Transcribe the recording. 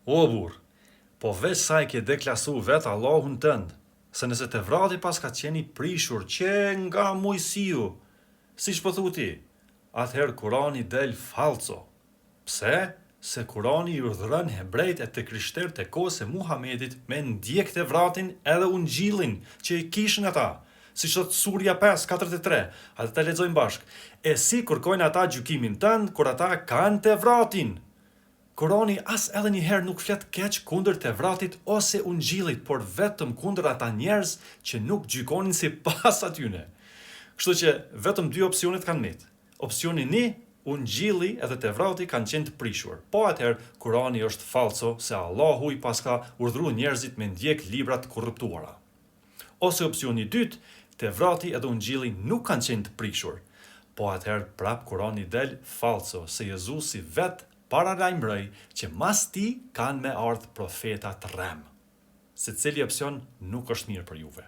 O burr, po veç sa i ke deklasu vetë Allahun tënd, se nëse të vrati pas ka qeni prishur që nga mujësiu, si po thu ti, atëherë Kurani del falco. Pse? Se Kurani i urdhëron hebrejt e të krishterët e kohës e Muhamedit me ndjek të vratin edhe ungjillin që i kishin ata, si thot Surja 5:43, atë të lexojmë bashk. E si kërkojnë ata gjykimin tënd kur ata kanë të vratin? Kurani as edhe një herë nuk flet keq kundër të vratit ose ungjillit, por vetëm kundër ata njerëz që nuk gjykonin sipas atyne. Kështu që vetëm dy opsionet kanë mit. Opsioni 1, ungjilli edhe të vrati kanë qenë të prishur. Po atëherë Kurani është falso se Allahu i paska urdhëruar njerëzit me ndjek libra të korruptuara. Ose opsioni 2, të vrati edhe ungjilli nuk kanë qenë të prishur. Po atëherë prap Kurani del falso se Jezusi vetë para lajmëroi që mas ti kanë me ardhë profeta të rremë. Secili opsion nuk është mirë për juve.